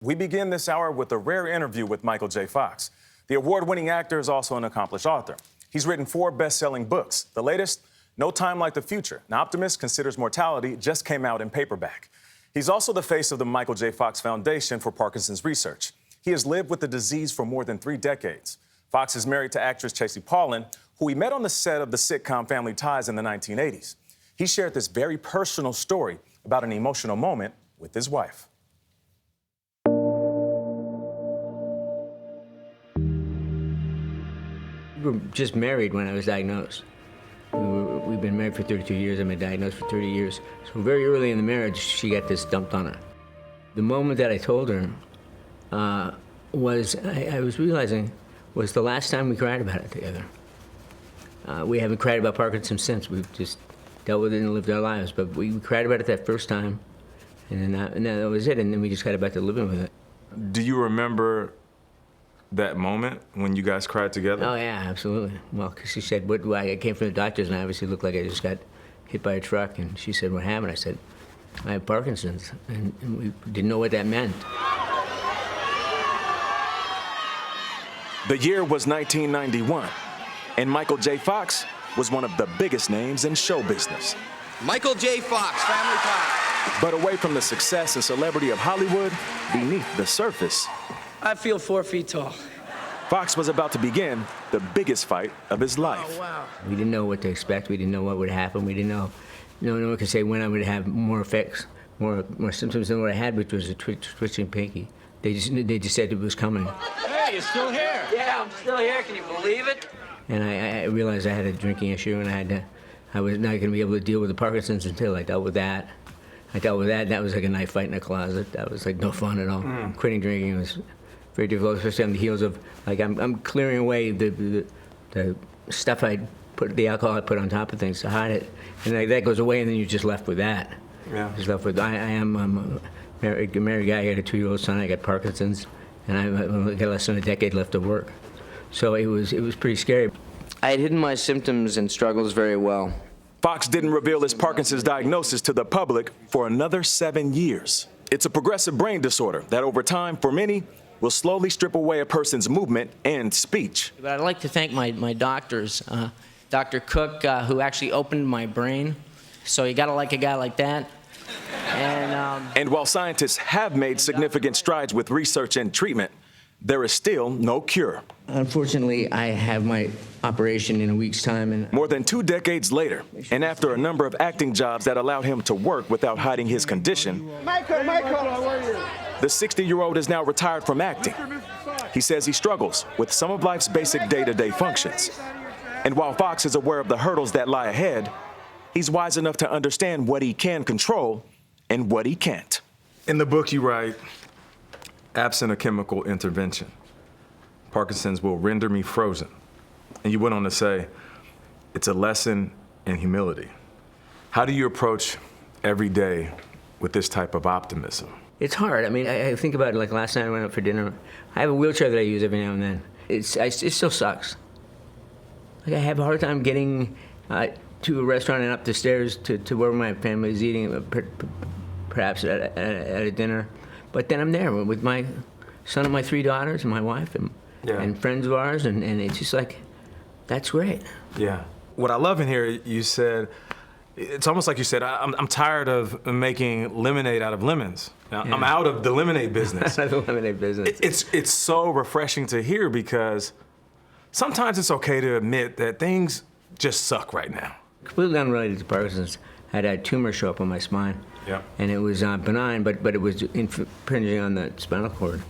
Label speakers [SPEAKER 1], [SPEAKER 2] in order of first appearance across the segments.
[SPEAKER 1] We begin this hour with a rare interview with Michael J. Fox. The award-winning actor is also an accomplished author. He's written 4 best-selling books. The latest, No Time Like the Future, An Optimist Considers Mortality, just came out in paperback. He's also the face of the Michael J. Fox Foundation for Parkinson's Research. He has lived with the disease for more than 3 decades. Fox is married to actress Tracy Paulin, who he met on the set of the sitcom Family Ties in the 1980s. He shared this very personal story about an emotional moment with his wife.
[SPEAKER 2] We were just married when I was diagnosed. We've been married for 32 years. I've been diagnosed for 30 years. So very early in the marriage, she got this dumped on her. The moment that I told her I was realizing was the last time we cried about it together. We haven't cried about Parkinson's since. We've just dealt with it and lived our lives. But we cried about it that first time, and then that was it. And then we just got back to living with it.
[SPEAKER 1] Do you remember that moment when you guys cried together?
[SPEAKER 2] Oh, yeah, absolutely. Well, because she said, I came from the doctors, and I obviously looked like I just got hit by a truck. And she said, what happened? I said, I have Parkinson's. And we didn't know what that meant.
[SPEAKER 1] The year was 1991, and Michael J. Fox was one of the biggest names in show business.
[SPEAKER 3] Michael J. Fox, Family Ties.
[SPEAKER 1] But away from the success and celebrity of Hollywood, beneath the surface,
[SPEAKER 4] I feel 4 feet tall.
[SPEAKER 1] Fox was about to begin the biggest fight of his life.
[SPEAKER 4] Oh, wow.
[SPEAKER 2] We didn't know what to expect. We didn't know what would happen. We didn't know. No one could say when I would have more effects, more symptoms than what I had, which was a twitching pinky. They just said it was coming.
[SPEAKER 3] Hey, you're still here.
[SPEAKER 4] Yeah, I'm still here. Can you believe it?
[SPEAKER 2] And I realized I had a drinking issue, and I was not going to be able to deal with the Parkinson's until I dealt with that. And that was like a knife fight in a closet. That was like no fun at all. Quitting drinking was very difficult, especially on the heels of, like, I'm clearing away the stuff the alcohol I put on top of things to hide it. And like, that goes away, and then you're just left with that.
[SPEAKER 1] Yeah.
[SPEAKER 2] Just left with, I'm a married guy. I got a 2-year-old son. I got Parkinson's, and I got less than a decade left to work. So it was pretty scary. I had hidden my symptoms and struggles very well.
[SPEAKER 1] Fox didn't reveal his Parkinson's diagnosis to the public for another 7 years. It's a progressive brain disorder that over time, for many, will slowly strip away a person's movement and speech.
[SPEAKER 4] But I'd like to thank my doctors. Dr. Cook, who actually opened my brain. So you gotta like a guy like that.
[SPEAKER 1] And while scientists have made significant strides with research and treatment, there is still no cure.
[SPEAKER 2] Unfortunately, I have my operation in a week's time. And
[SPEAKER 1] more than 2 decades later, and after a number of acting jobs that allowed him to work without hiding his condition,
[SPEAKER 5] Michael, how are you?
[SPEAKER 1] the 60-year-old is now retired from acting. He says he struggles with some of life's basic day-to-day functions. And while Fox is aware of the hurdles that lie ahead, he's wise enough to understand what he can control and what he can't. In the book you write, absent a chemical intervention, Parkinson's will render me frozen. And you went on to say, it's a lesson in humility. How do you approach every day with this type of optimism?
[SPEAKER 2] it's hard. I mean, I think about it, like last night I went out for dinner. I have a wheelchair that I use every now and then. It still sucks. Like, I have a hard time getting to a restaurant and up the stairs to where my family is eating, perhaps at a dinner. But then I'm there with my son and my 3 daughters and my wife and friends of ours, and it's just like, that's great.
[SPEAKER 1] Yeah. What I love in here, you said, it's almost like you said, I'm tired of making lemonade out of lemons. Now, yeah. I'm out of the lemonade business.
[SPEAKER 2] Out of the lemonade business.
[SPEAKER 1] It's so refreshing to hear, because sometimes it's okay to admit that things just suck right now.
[SPEAKER 2] Completely unrelated to Parkinson's, I had a tumor show up on my spine.
[SPEAKER 1] Yeah.
[SPEAKER 2] And it was benign, but it was impinging on the spinal cord.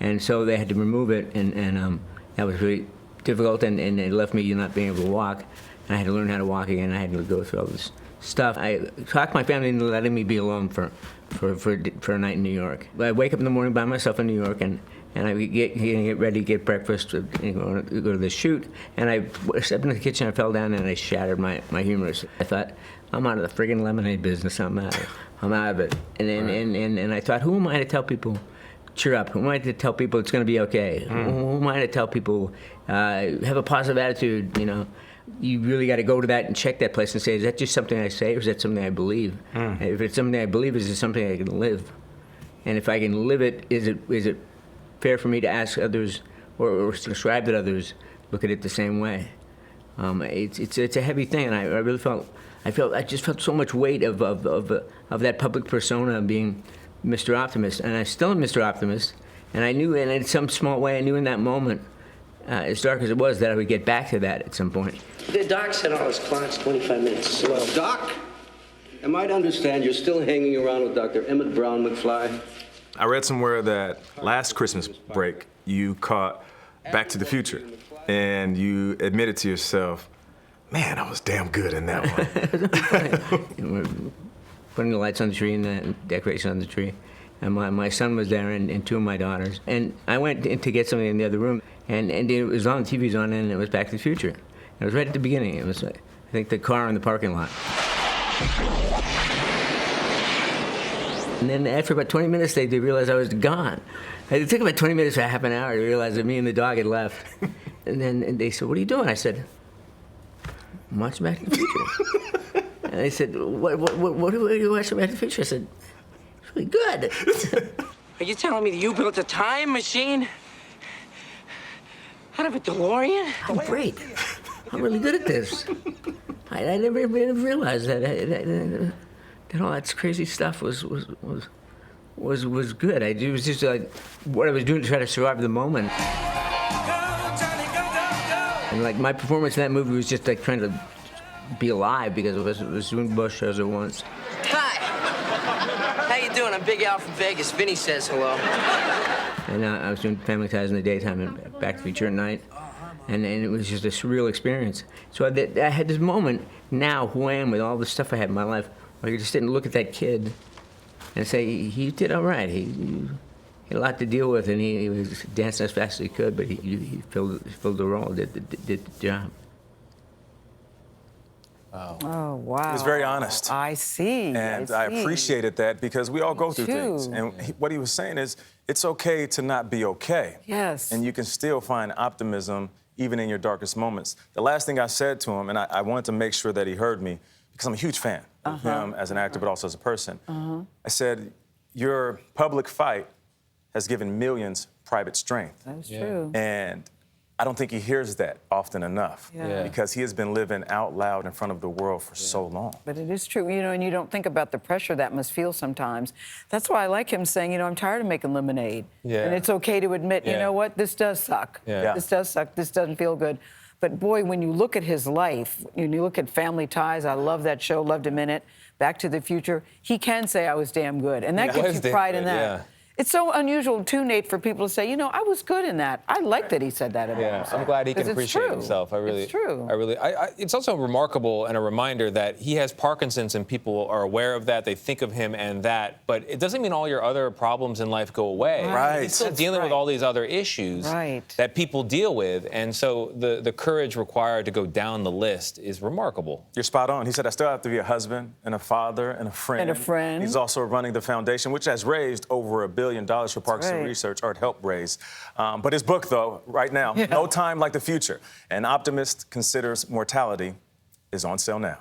[SPEAKER 2] And so they had to remove it, and that was really difficult, and it left me not being able to walk. And I had to learn how to walk again. I had to go through all this stuff. I talked my family into letting me be alone for a night in New York. I wake up in the morning by myself in New York, and I get ready to get breakfast, go to the shoot. And I stepped into the kitchen, I fell down, and I shattered my humerus. I thought, I'm out of the friggin' lemonade business. I'm out of it. And I thought, who am I to tell people, cheer up? Who am I to tell people it's going to be okay? Who am I to tell people, have a positive attitude, you know? You really got to go to that and check that place and say, is that just something I say, or is that something I believe? If it's something I believe, is it something I can live? And if I can live it, is it fair for me to ask others or subscribe that others look at it the same way? It's a heavy thing, and I really I just felt so much weight of that public persona being Mr. Optimist, and I still am Mr. Optimist. And I knew, and in some small way, I knew in that moment, as dark as it was, that I would get back to that at some point.
[SPEAKER 6] The doc said all his clock's 25 minutes.
[SPEAKER 7] Well, Doc, am I to understand you're still hanging around with Dr. Emmett Brown McFly?
[SPEAKER 1] I read somewhere that last Christmas break, you caught Back to the Future, and you admitted to yourself, man, I was damn good in that one.
[SPEAKER 2] We're putting the lights on the tree and the decoration on the tree. And my son was there and two of my daughters. And I went in to get something in the other room, and it was on, the TV was on, and it was Back to the Future. It was right at the beginning. It was, I think, the car in the parking lot. And then after about 20 minutes, they realized I was gone. It took about 20 minutes or half an hour to realize that me and the dog had left. And then they said, what are you doing? I said, I'm watching Back to the Future. And they said, what are you watching Back to the Future? I said, it's really good.
[SPEAKER 6] Are you telling me that you built a time machine out of a DeLorean?
[SPEAKER 2] I'm great. I'm really good at this. I never realized that all that crazy stuff was good. It was just like what I was doing to try to survive the moment. And like my performance in that movie was just like trying to be alive because it was doing both shows at once.
[SPEAKER 6] Hi. How you doing? I'm Big Al from Vegas. Vinny says hello.
[SPEAKER 2] And I was doing Family Ties in the daytime and Back to the Future at night. And it was just a surreal experience. So I had this moment now, who I am with all the stuff I had in my life, where you just didn't look at that kid and say, he did all right. He had a lot to deal with, and he was dancing as fast as he could, but he filled the role, did the job.
[SPEAKER 8] Oh, wow.
[SPEAKER 1] He was very honest.
[SPEAKER 8] I see.
[SPEAKER 1] And I appreciated that because we all go through
[SPEAKER 8] too.
[SPEAKER 1] things. And what he was saying is, it's okay to not be okay.
[SPEAKER 8] Yes.
[SPEAKER 1] And you can still find optimism even in your darkest moments. The last thing I said to him, and I wanted to make sure that he heard me, because I'm a huge fan of him as an actor, but also as a person. I said, your public fight has given millions private strength.
[SPEAKER 8] That's true.
[SPEAKER 1] And I don't think he hears that often enough because he has been living out loud in front of the world for so long.
[SPEAKER 8] But it is true, and you don't think about the pressure that must feel sometimes. That's why I like him saying, I'm tired of making lemonade. And it's okay to admit, you know what, this does suck. This does suck, this doesn't feel good. But boy, when you look at his life, when you look at Family Ties, I love that show, loved him in it, Back to the Future, he can say I was damn good. And that gives you pride in that.
[SPEAKER 9] Yeah.
[SPEAKER 8] It's so unusual, too, Nate, for people to say, I was good in that. I like that he said that about himself.
[SPEAKER 9] I'm glad he can appreciate himself. It's true. It's also remarkable and a reminder that he has Parkinson's and people are aware of that. They think of him and that. But it doesn't mean all your other problems in life go away.
[SPEAKER 1] Right.
[SPEAKER 9] He's still dealing with all these other issues that people deal with. And so the courage required to go down the list is remarkable.
[SPEAKER 1] You're spot on. He said, I still have to be a husband and a father and a friend.
[SPEAKER 8] And a friend.
[SPEAKER 1] He's also running the foundation, which has raised over $1 billion for Parkinson research, or it helped raise. But his book, though, right now, No Time Like the Future, An Optimist Considers Mortality, is on sale now.